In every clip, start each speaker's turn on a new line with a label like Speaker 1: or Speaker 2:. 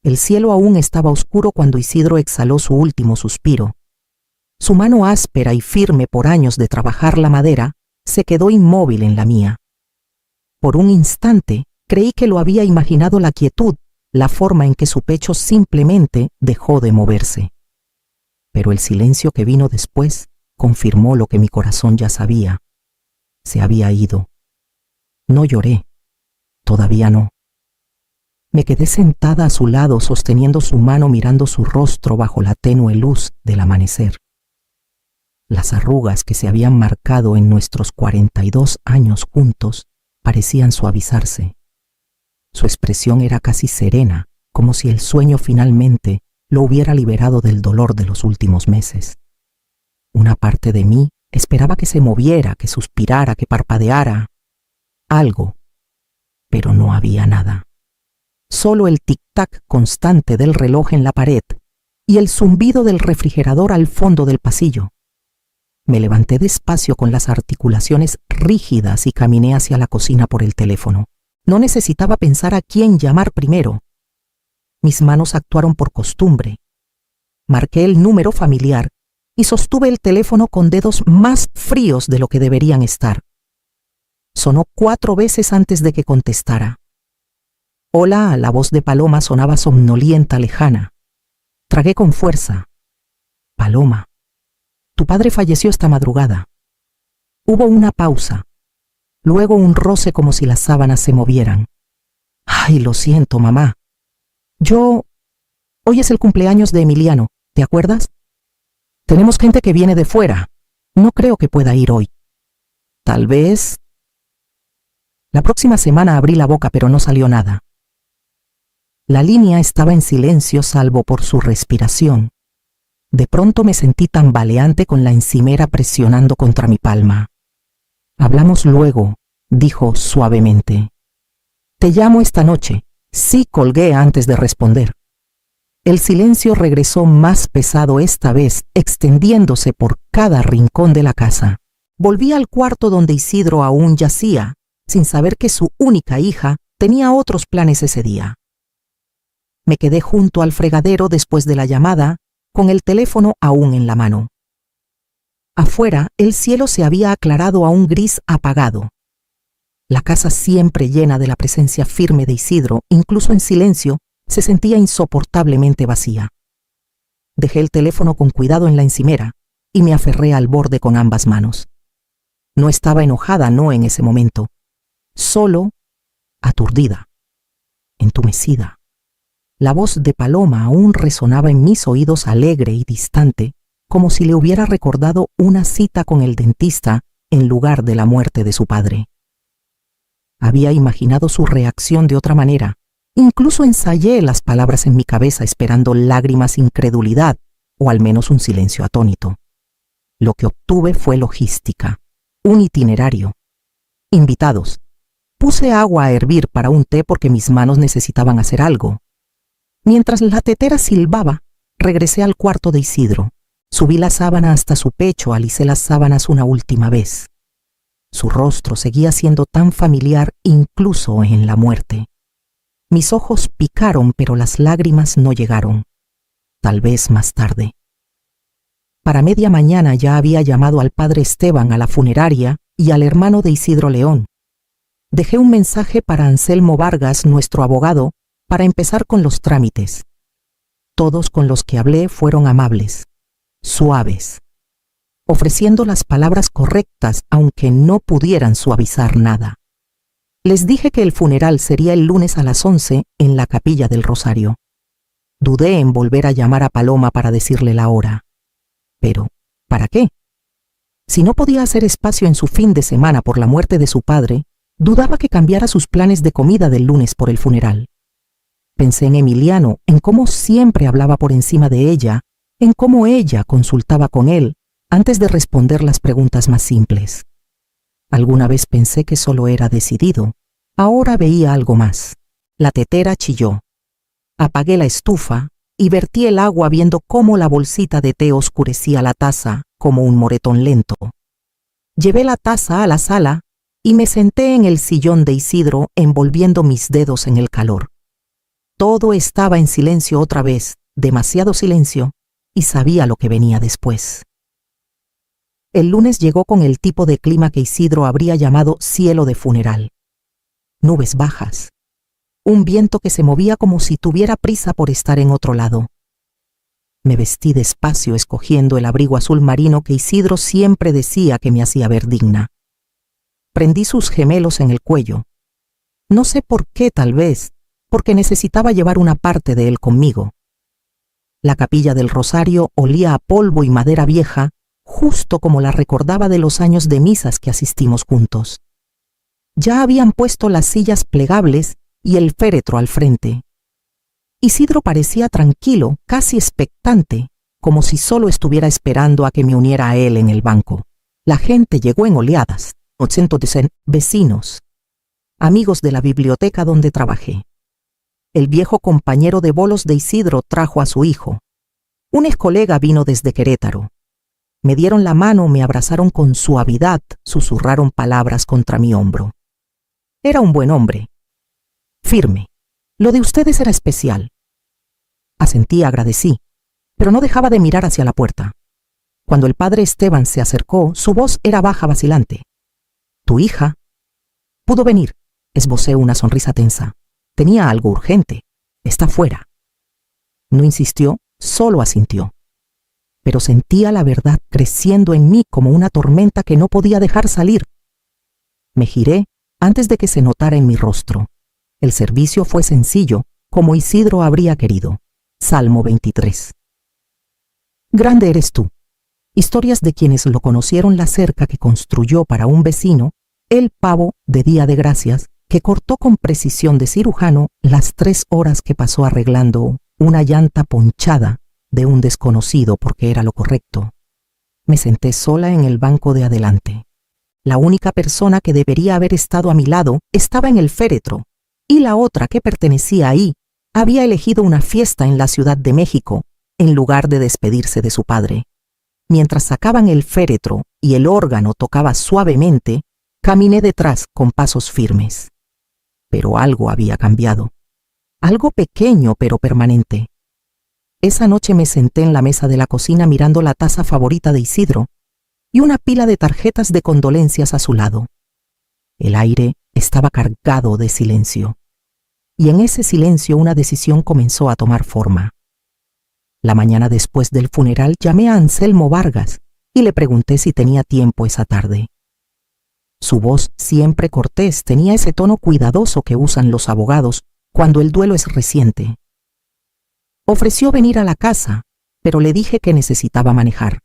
Speaker 1: El cielo aún estaba oscuro cuando Isidro exhaló su último suspiro. Su mano áspera y firme por años de trabajar la madera se quedó inmóvil en la mía. Por un instante creí que lo había imaginado la quietud, la forma en que su pecho simplemente dejó de moverse. Pero el silencio que vino después confirmó lo que mi corazón ya sabía. Se había ido. No lloré. Todavía no. Me quedé sentada a su lado sosteniendo su mano mirando su rostro bajo la tenue luz del amanecer. Las arrugas que se habían marcado en nuestros 42 años juntos parecían suavizarse. Su expresión era casi serena, como si el sueño finalmente lo hubiera liberado del dolor de los últimos meses. Una parte de mí esperaba que se moviera, que suspirara, que parpadeara. Algo. Pero no había nada. Solo el tic-tac constante del reloj en la pared y el zumbido del refrigerador al fondo del pasillo. Me levanté despacio con las articulaciones rígidas y caminé hacia la cocina por el teléfono. No necesitaba pensar a quién llamar primero. Mis manos actuaron por costumbre. Marqué el número familiar y sostuve el teléfono con dedos más fríos de lo que deberían estar. Sonó 4 veces antes de que contestara. Hola, la voz de Paloma sonaba somnolienta, lejana. Tragué con fuerza. Paloma, tu padre falleció esta madrugada. Hubo una pausa. Luego un roce como si las sábanas se movieran. Ay, lo siento, mamá. Hoy es el cumpleaños de Emiliano, ¿te acuerdas? Tenemos gente que viene de fuera. No creo que pueda ir hoy. Tal vez... La próxima semana abrí la boca, pero no salió nada. La línea estaba en silencio salvo por su respiración. De pronto me sentí tambaleante con la encimera presionando contra mi palma. Hablamos luego, dijo suavemente. Te llamo esta noche. Sí, colgué antes de responder. El silencio regresó más pesado esta vez, extendiéndose por cada rincón de la casa. Volví al cuarto donde Isidro aún yacía, sin saber que su única hija tenía otros planes ese día. Me quedé junto al fregadero después de la llamada, con el teléfono aún en la mano. Afuera, el cielo se había aclarado a un gris apagado. La casa, siempre llena de la presencia firme de Isidro, incluso en silencio, se sentía insoportablemente vacía. Dejé el teléfono con cuidado en la encimera y me aferré al borde con ambas manos. No estaba enojada, no en ese momento. Solo aturdida, entumecida. La voz de Paloma aún resonaba en mis oídos alegre y distante, como si le hubiera recordado una cita con el dentista en lugar de la muerte de su padre. Había imaginado su reacción de otra manera. Incluso ensayé las palabras en mi cabeza esperando lágrimas, incredulidad o al menos un silencio atónito. Lo que obtuve fue logística, un itinerario, invitados. Puse agua a hervir para un té porque mis manos necesitaban hacer algo. Mientras la tetera silbaba, regresé al cuarto de Isidro. Subí la sábana hasta su pecho, alicé las sábanas una última vez. Su rostro seguía siendo tan familiar incluso en la muerte. Mis ojos picaron, pero las lágrimas no llegaron. Tal vez más tarde. Para media mañana ya había llamado al padre Esteban a la funeraria y al hermano de Isidro León. Dejé un mensaje para Anselmo Vargas, nuestro abogado, para empezar con los trámites. Todos con los que hablé fueron amables, suaves, ofreciendo las palabras correctas aunque no pudieran suavizar nada. Les dije que el funeral sería el lunes a las 11 en la Capilla del Rosario. Dudé en volver a llamar a Paloma para decirle la hora. Pero, ¿para qué? Si no podía hacer espacio en su fin de semana por la muerte de su padre, dudaba que cambiara sus planes de comida del lunes por el funeral. Pensé en Emiliano, en cómo siempre hablaba por encima de ella, en cómo ella consultaba con él antes de responder las preguntas más simples. Alguna vez pensé que solo era decidido. Ahora veía algo más. La tetera chilló. Apagué la estufa y vertí el agua viendo cómo la bolsita de té oscurecía la taza como un moretón lento. Llevé la taza a la sala y me senté en el sillón de Isidro envolviendo mis dedos en el calor. todo estaba en silencio otra vez, demasiado silencio, y sabía lo que venía después. El lunes llegó con el tipo de clima que Isidro habría llamado cielo de funeral. Nubes bajas. Un viento que se movía como si tuviera prisa por estar en otro lado. Me vestí despacio escogiendo el abrigo azul marino que Isidro siempre decía que me hacía ver digna. Prendí sus gemelos en el cuello. No sé por qué, tal vez, porque necesitaba llevar una parte de él conmigo. La capilla del Rosario olía a polvo y madera vieja, justo como la recordaba de los años de misas que asistimos juntos. Ya habían puesto las sillas plegables y el féretro al frente. Isidro parecía tranquilo, casi expectante, como si solo estuviera esperando a que me uniera a él en el banco. La gente llegó en oleadas, 800 vecinos, amigos de la biblioteca donde trabajé. El viejo compañero de bolos de Isidro trajo a su hijo. Un ex colega vino desde Querétaro. Me dieron la mano, me abrazaron con suavidad, susurraron palabras contra mi hombro. Era un buen hombre. Firme. Lo de ustedes era especial. Asentí, agradecí, pero no dejaba de mirar hacia la puerta. Cuando el padre Esteban se acercó, su voz era baja, vacilante. ¿Tu hija? Pudo venir. Esbocé una sonrisa tensa. Tenía algo urgente. Está fuera. No insistió, solo asintió. Pero sentía la verdad creciendo en mí como una tormenta que no podía dejar salir. Me giré antes de que se notara en mi rostro. El servicio fue sencillo, como Isidro habría querido. Salmo 23. Grande eres tú. Historias de quienes lo conocieron la cerca que construyó para un vecino, el pavo de Día de Gracias, que cortó con precisión de cirujano las 3 horas que pasó arreglando una llanta ponchada de un desconocido porque era lo correcto. Me senté sola en el banco de adelante. La única persona que debería haber estado a mi lado estaba en el féretro, y la otra que pertenecía ahí había elegido una fiesta en la Ciudad de México en lugar de despedirse de su padre. Mientras sacaban el féretro y el órgano tocaba suavemente, caminé detrás con pasos firmes. Pero algo había cambiado. Algo pequeño pero permanente. Esa noche me senté en la mesa de la cocina mirando la taza favorita de Isidro y una pila de tarjetas de condolencias a su lado. El aire estaba cargado de silencio. Y en ese silencio una decisión comenzó a tomar forma. La mañana después del funeral llamé a Anselmo Vargas y le pregunté si tenía tiempo esa tarde. Su voz, siempre cortés, tenía ese tono cuidadoso que usan los abogados cuando el duelo es reciente. Ofreció venir a la casa, pero le dije que necesitaba manejar.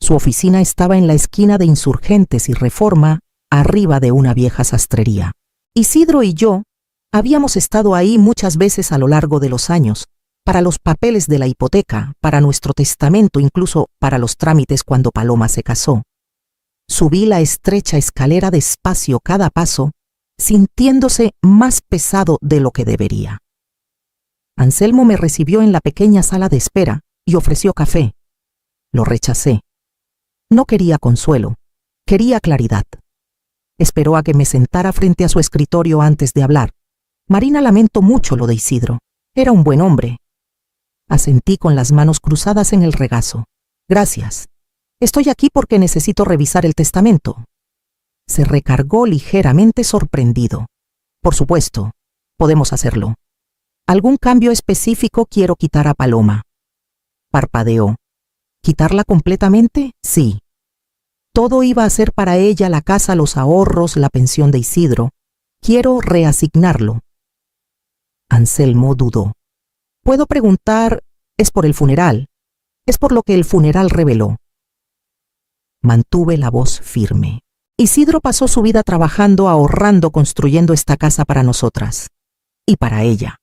Speaker 1: Su oficina estaba en la esquina de Insurgentes y Reforma, arriba de una vieja sastrería. Isidro y yo habíamos estado ahí muchas veces a lo largo de los años, para los papeles de la hipoteca, para nuestro testamento, incluso para los trámites cuando Paloma se casó. Subí la estrecha escalera despacio cada paso, sintiéndose más pesado de lo que debería. Anselmo me recibió en la pequeña sala de espera y ofreció café. Lo rechacé. No quería consuelo, quería claridad. Esperó a que me sentara frente a su escritorio antes de hablar. Marina, lamento mucho lo de Isidro. Era un buen hombre. Asentí con las manos cruzadas en el regazo. Gracias. Estoy aquí porque necesito revisar el testamento. Se recargó ligeramente sorprendido. Por supuesto, podemos hacerlo. ¿Algún cambio específico? Quiero quitar a Paloma. Parpadeó. ¿Quitarla completamente? Sí. Todo iba a ser para ella: la casa, los ahorros, la pensión de Isidro. Quiero reasignarlo. Anselmo dudó. Puedo preguntar, ¿es por el funeral? Es por lo que el funeral reveló. Mantuve la voz firme. Isidro pasó su vida trabajando, ahorrando, construyendo esta casa para nosotras. Y para ella.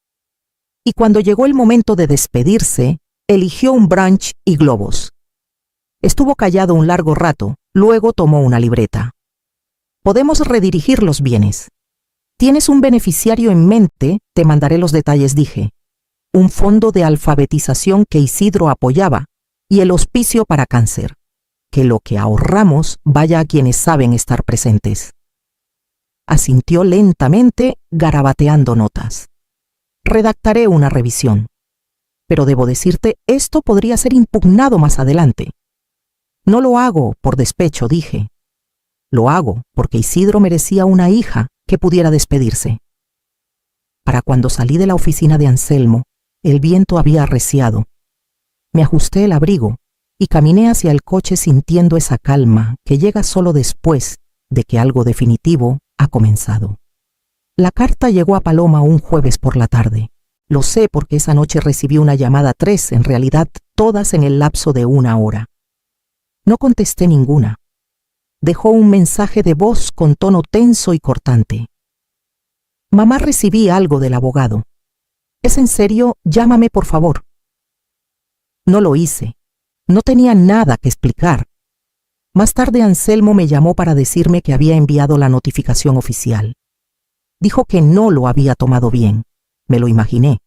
Speaker 1: Y cuando llegó el momento de despedirse, eligió un brunch y globos. Estuvo callado un largo rato, luego tomó una libreta. Podemos redirigir los bienes. ¿Tienes un beneficiario en mente? Te mandaré los detalles, dije. Un fondo de alfabetización que Isidro apoyaba y el hospicio para cáncer. Que lo que ahorramos vaya a quienes saben estar presentes. Asintió lentamente, garabateando notas. redactaré una revisión. Pero debo decirte, esto podría ser impugnado más adelante. No lo hago por despecho, dije. Lo hago porque Isidro merecía una hija que pudiera despedirse. Para cuando salí de la oficina de Anselmo, el viento había arreciado. Me ajusté el abrigo y caminé hacia el coche sintiendo esa calma que llega solo después de que algo definitivo ha comenzado. La carta llegó a Paloma un jueves por la tarde. Lo sé porque esa noche recibí una llamada 3, en realidad todas en el lapso de 1 hora. No contesté ninguna. Dejó un mensaje de voz con tono tenso y cortante. Mamá, recibí algo del abogado. ¿Es en serio? Llámame, por favor. No lo hice. No tenía nada que explicar. Más tarde Anselmo me llamó para decirme que había enviado la notificación oficial. Dijo que no lo había tomado bien. Me lo imaginé.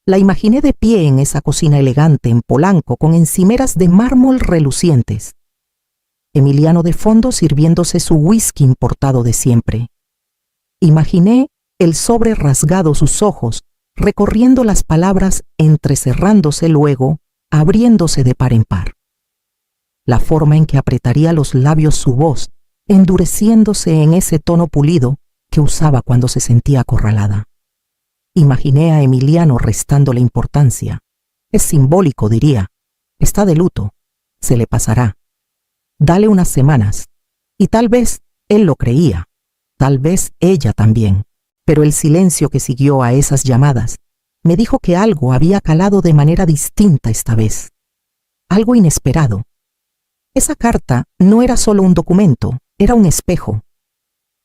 Speaker 1: La imaginé de pie en esa cocina elegante en Polanco con encimeras de mármol relucientes. Emiliano de fondo sirviéndose su whisky importado de siempre. Imaginé el sobre rasgado sus ojos, recorriendo las palabras, entrecerrándose luego, abriéndose de par en par. La forma en que apretaría los labios su voz, endureciéndose en ese tono pulido que usaba cuando se sentía acorralada. Imaginé a Emiliano restándole importancia. Es simbólico, diría. Está de luto. Se le pasará. Dale unas semanas. Y tal vez él lo creía. Tal vez ella también. Pero el silencio que siguió a esas llamadas me dijo que algo había calado de manera distinta esta vez. Algo inesperado. Esa carta no era solo un documento, era un espejo.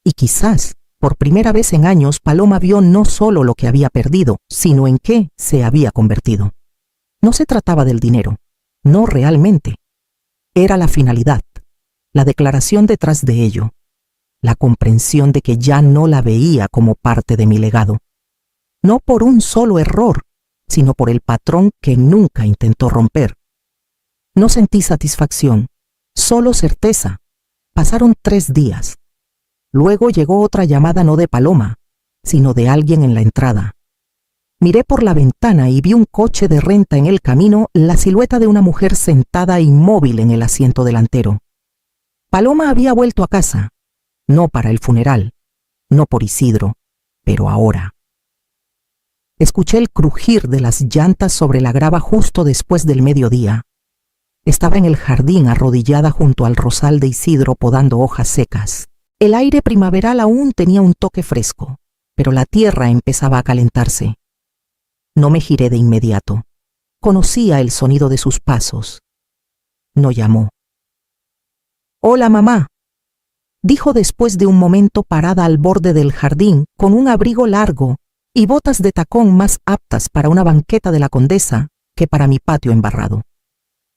Speaker 1: Y quizás, por primera vez en años, Paloma vio no solo lo que había perdido, sino en qué se había convertido. No se trataba del dinero, no realmente. Era la finalidad, la declaración detrás de ello, la comprensión de que ya no la veía como parte de mi legado. No por un solo error, sino por el patrón que nunca intentó romper. No sentí satisfacción, solo certeza. Pasaron 3 días. Luego llegó otra llamada no de Paloma, sino de alguien en la entrada. Miré por la ventana y vi un coche de renta en el camino, la silueta de una mujer sentada inmóvil en el asiento delantero. Paloma había vuelto a casa, no para el funeral, no por Isidro, pero ahora. Escuché el crujir de las llantas sobre la grava justo después del mediodía. Estaba en el jardín arrodillada junto al rosal de Isidro podando hojas secas. El aire primaveral aún tenía un toque fresco, pero la tierra empezaba a calentarse. No me giré de inmediato. Conocía el sonido de sus pasos. No llamó. «Hola, mamá», dijo después de un momento parada al borde del jardín con un abrigo largo y botas de tacón más aptas para una banqueta de la Condesa que para mi patio embarrado.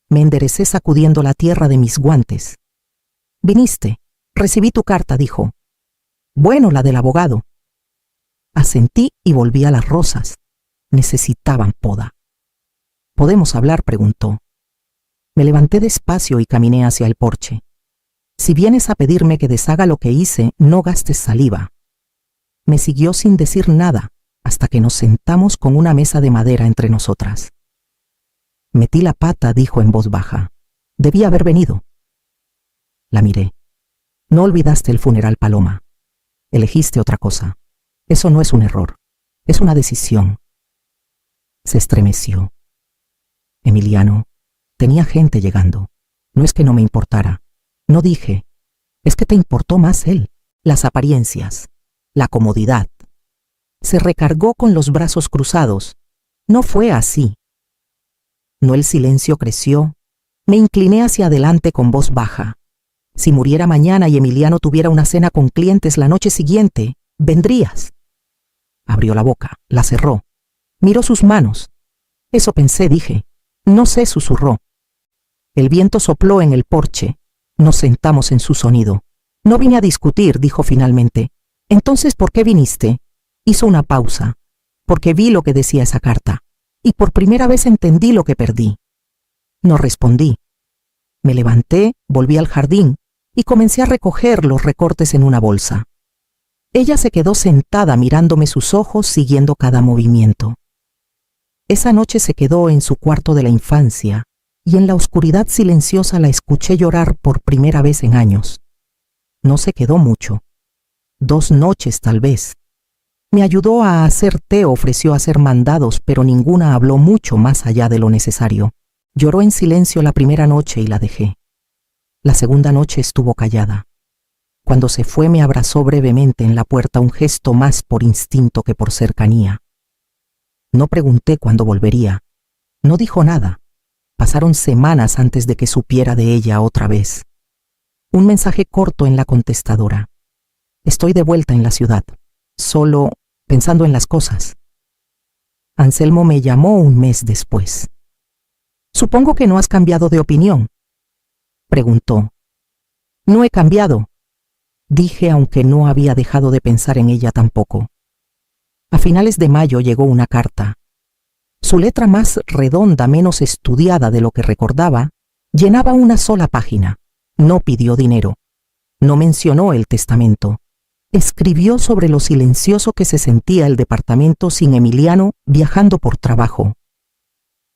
Speaker 1: Me enderecé sacudiendo la tierra de mis guantes. «Viniste. Recibí tu carta», dijo. «Bueno, la del abogado». Asentí y volví a las rosas. Necesitaban poda. «¿Podemos hablar?», preguntó. Me levanté despacio y caminé hacia el porche. «Si vienes a pedirme que deshaga lo que hice, no gastes saliva». Me siguió sin decir nada hasta que nos sentamos con una mesa de madera entre nosotras. «Metí la pata», dijo en voz baja. «Debí haber venido». La miré. «No olvidaste el funeral, Paloma. Elegiste otra cosa. Eso no es un error. Es una decisión». Se estremeció. «Emiliano, tenía gente llegando. No es que no me importara. No dije. Es que te importó más él. Las apariencias. La comodidad». Se recargó con los brazos cruzados. «No fue así». No, el silencio creció. Me incliné hacia adelante con voz baja. «Si muriera mañana y Emiliano tuviera una cena con clientes la noche siguiente, ¿vendrías?». Abrió la boca, la cerró. Miró sus manos. «Eso pensé», dije. «No sé», susurró. El viento sopló en el porche. Nos sentamos en su sonido. «No vine a discutir», dijo finalmente. «Entonces, ¿por qué viniste?». Hizo una pausa. «Porque vi lo que decía esa carta. Y por primera vez entendí lo que perdí». No respondí. Me levanté, volví al jardín y comencé a recoger los recortes en una bolsa. Ella se quedó sentada mirándome sus ojos, siguiendo cada movimiento. Esa noche se quedó en su cuarto de la infancia, y en la oscuridad silenciosa la escuché llorar por primera vez en años. No se quedó mucho. 2 noches tal vez. Me ayudó a hacer té, ofreció hacer mandados, pero ninguna habló mucho más allá de lo necesario. Lloró en silencio la primera noche y la dejé. La segunda noche estuvo callada. Cuando se fue me abrazó brevemente en la puerta, un gesto más por instinto que por cercanía. No pregunté cuándo volvería. No dijo nada. Pasaron semanas antes de que supiera de ella otra vez. Un mensaje corto en la contestadora. Estoy de vuelta en la ciudad, solo pensando en las cosas. Anselmo me llamó un mes después. Supongo que no has cambiado de opinión, preguntó. No he cambiado, dije, aunque no había dejado de pensar en ella tampoco. A finales de mayo llegó una carta. Su letra, más redonda, menos estudiada de lo que recordaba, llenaba una sola página. No pidió dinero. No mencionó el testamento. Escribió sobre lo silencioso que se sentía el departamento sin Emiliano, viajando por trabajo.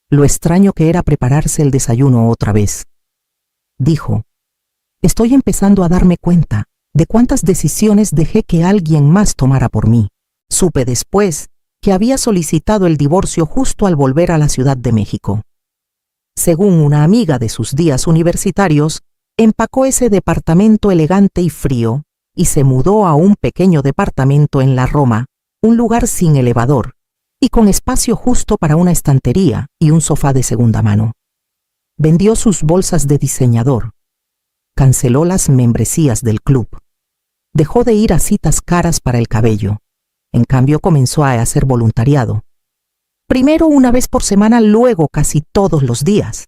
Speaker 1: Lo extraño que era prepararse el desayuno otra vez. Dijo: estoy empezando a darme cuenta de cuántas decisiones dejé que alguien más tomara por mí. Supe después que había solicitado el divorcio justo al volver a la Ciudad de México. Según una amiga de sus días universitarios, empacó ese departamento elegante y frío y se mudó a un pequeño departamento en la Roma, un lugar sin elevador y con espacio justo para una estantería y un sofá de segunda mano. Vendió sus bolsas de diseñador. Canceló las membresías del club. Dejó de ir a citas caras para el cabello. En cambio, comenzó a hacer voluntariado. Primero una vez por semana, luego casi todos los días.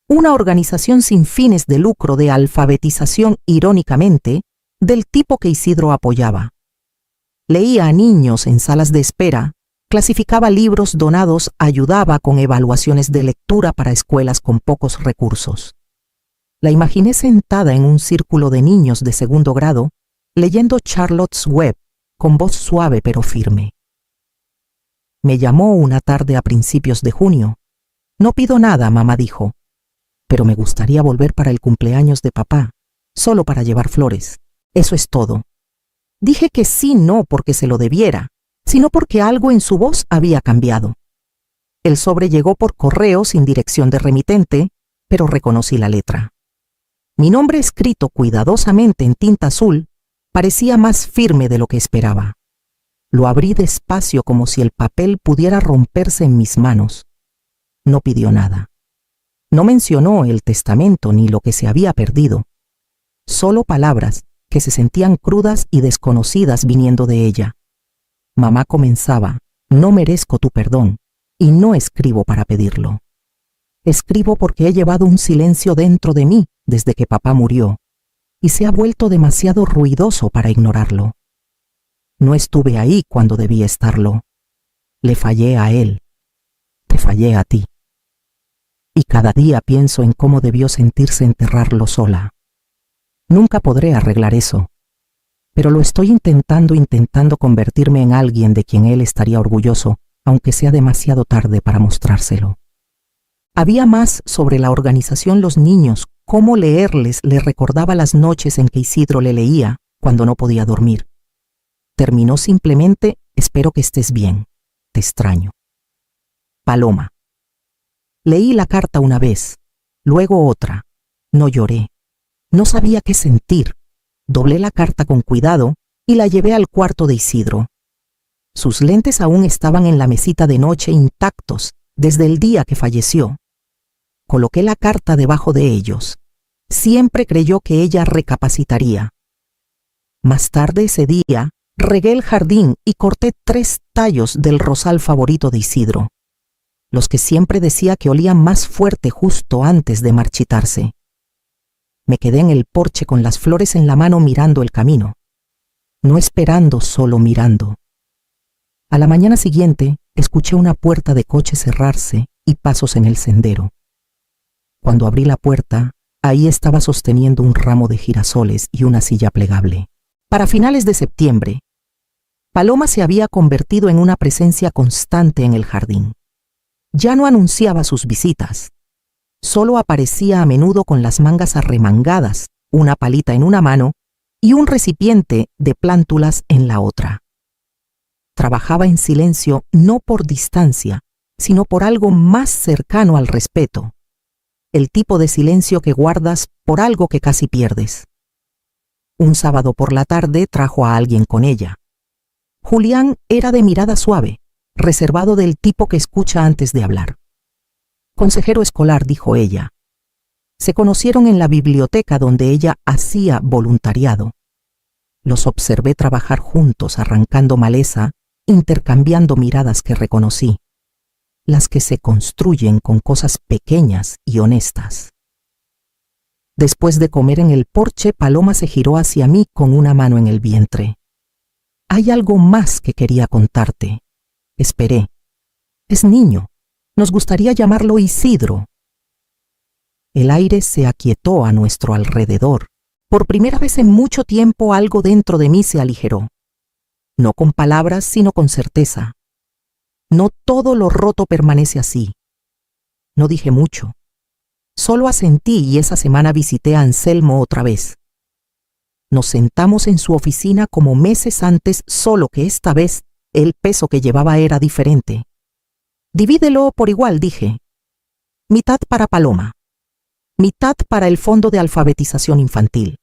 Speaker 1: Una organización sin fines de lucro de alfabetización, irónicamente, del tipo que Isidro apoyaba. Leía a niños en salas de espera, clasificaba libros donados, ayudaba con evaluaciones de lectura para escuelas con pocos recursos. La imaginé sentada en un círculo de niños de segundo grado, leyendo Charlotte's Web, con voz suave pero firme. Me llamó una tarde a principios de junio. No pido nada, mamá dijo, pero me gustaría volver para el cumpleaños de papá, solo para llevar flores. Eso es todo. Dije que sí, no porque se lo debiera, sino porque algo en su voz había cambiado. El sobre llegó por correo sin dirección de remitente, pero reconocí la letra. Mi nombre, escrito cuidadosamente en tinta azul, parecía más firme de lo que esperaba. Lo abrí despacio como si el papel pudiera romperse en mis manos. No pidió nada. No mencionó el testamento ni lo que se había perdido. Solo palabras que se sentían crudas y desconocidas viniendo de ella. Mamá comenzaba: no merezco tu perdón y no escribo para pedirlo. Escribo porque he llevado un silencio dentro de mí desde que papá murió y se ha vuelto demasiado ruidoso para ignorarlo. No estuve ahí cuando debía estarlo. Le fallé a él. Te fallé a ti. Y cada día pienso en cómo debió sentirse enterrarlo sola. Nunca podré arreglar eso, pero lo estoy intentando convertirme en alguien de quien él estaría orgulloso, aunque sea demasiado tarde para mostrárselo. Había más sobre la organización Los Niños, cómo leerles le recordaba las noches en que Isidro le leía cuando no podía dormir. Terminó simplemente: espero que estés bien, te extraño. Paloma. Leí la carta una vez, luego otra. No lloré. No sabía qué sentir. Doblé la carta con cuidado y la llevé al cuarto de Isidro. Sus lentes aún estaban en la mesita de noche, intactos desde el día que falleció. Coloqué la carta debajo de ellos. Siempre creyó que ella recapacitaría. Más tarde ese día, regué el jardín y corté 3 tallos del rosal favorito de Isidro, los que siempre decía que olían más fuerte justo antes de marchitarse. Me quedé en el porche con las flores en la mano mirando el camino. No esperando, solo mirando. A la mañana siguiente, escuché una puerta de coche cerrarse y pasos en el sendero. Cuando abrí la puerta, ahí estaba sosteniendo un ramo de girasoles y una silla plegable. Para finales de septiembre, Paloma se había convertido en una presencia constante en el jardín. Ya no anunciaba sus visitas. Solo aparecía a menudo con las mangas arremangadas, una palita en una mano y un recipiente de plántulas en la otra. Trabajaba en silencio no por distancia, sino por algo más cercano al respeto. El tipo de silencio que guardas por algo que casi pierdes. Un sábado por la tarde trajo a alguien con ella. Julián era de mirada suave, reservado, del tipo que escucha antes de hablar. Consejero escolar, dijo ella. Se conocieron en la biblioteca donde ella hacía voluntariado. Los observé trabajar juntos, arrancando maleza, intercambiando miradas que reconocí, las que se construyen con cosas pequeñas y honestas. Después de comer en el porche, Paloma se giró hacia mí con una mano en el vientre. Hay algo más que quería contarte. Esperé. Es niño. Nos gustaría llamarlo Isidro. El aire se aquietó a nuestro alrededor. Por primera vez en mucho tiempo algo dentro de mí se aligeró. No con palabras, sino con certeza. No todo lo roto permanece así. No dije mucho. Solo asentí y esa semana visité a Anselmo otra vez. Nos sentamos en su oficina como meses antes, solo que esta vez el peso que llevaba era diferente. Divídelo por igual, dije. Mitad para Paloma. Mitad para el fondo de alfabetización infantil.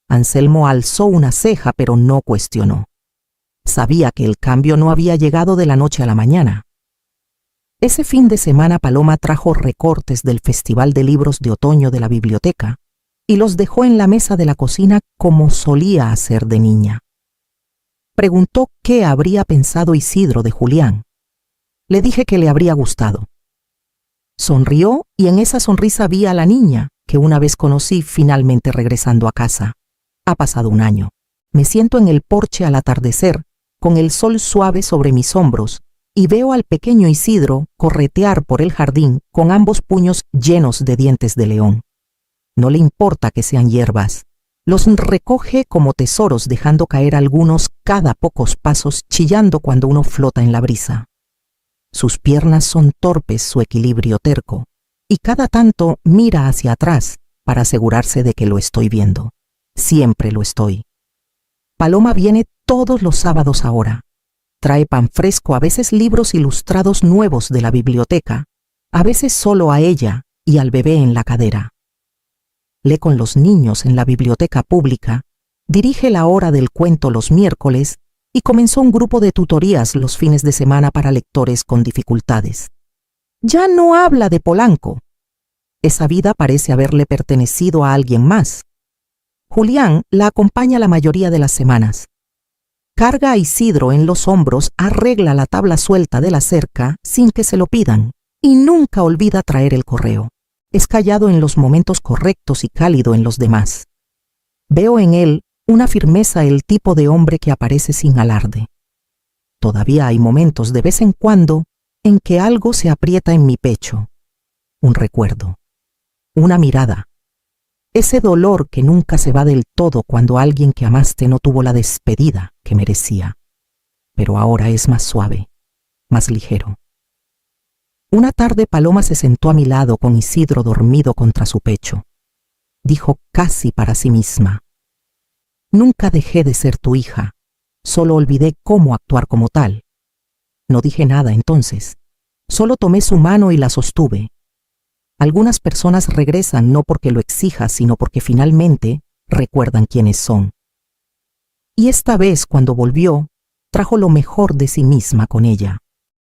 Speaker 1: Anselmo alzó una ceja, pero no cuestionó. Sabía que el cambio no había llegado de la noche a la mañana. Ese fin de semana Paloma trajo recortes del Festival de Libros de Otoño de la biblioteca y los dejó en la mesa de la cocina como solía hacer de niña. Preguntó qué habría pensado Isidro de Julián. Le dije que le habría gustado. Sonrió y en esa sonrisa vi a la niña que una vez conocí finalmente regresando a casa. Ha pasado un año. Me siento en el porche al atardecer, con el sol suave sobre mis hombros, y veo al pequeño Isidro corretear por el jardín con ambos puños llenos de dientes de león. No le importa que sean hierbas. Los recoge como tesoros, dejando caer algunos cada pocos pasos, chillando cuando uno flota en la brisa. Sus piernas son torpes, su equilibrio terco, y cada tanto mira hacia atrás para asegurarse de que lo estoy viendo. Siempre lo estoy. Paloma viene todos los sábados ahora. Trae pan fresco, a veces libros ilustrados nuevos de la biblioteca, a veces solo a ella y al bebé en la cadera. Lee con los niños en la biblioteca pública, dirige la hora del cuento los miércoles y comenzó un grupo de tutorías los fines de semana para lectores con dificultades. Ya no habla de Polanco. Esa vida parece haberle pertenecido a alguien más. Julián la acompaña la mayoría de las semanas. Carga a Isidro en los hombros, arregla la tabla suelta de la cerca sin que se lo pidan y nunca olvida traer el correo. Es callado en los momentos correctos y cálido en los demás. Veo en él una firmeza, el tipo de hombre que aparece sin alarde. Todavía hay momentos de vez en cuando en que algo se aprieta en mi pecho. Un recuerdo, una mirada. Ese dolor que nunca se va del todo cuando alguien que amaste no tuvo la despedida que merecía. Pero ahora es más suave, más ligero. Una tarde Paloma se sentó a mi lado con Isidro dormido contra su pecho. Dijo casi para sí misma: nunca dejé de ser tu hija, solo olvidé cómo actuar como tal. No dije nada entonces, solo tomé su mano y la sostuve. Algunas personas regresan no porque lo exijas, sino porque finalmente recuerdan quiénes son. Y esta vez, cuando volvió, trajo lo mejor de sí misma con ella.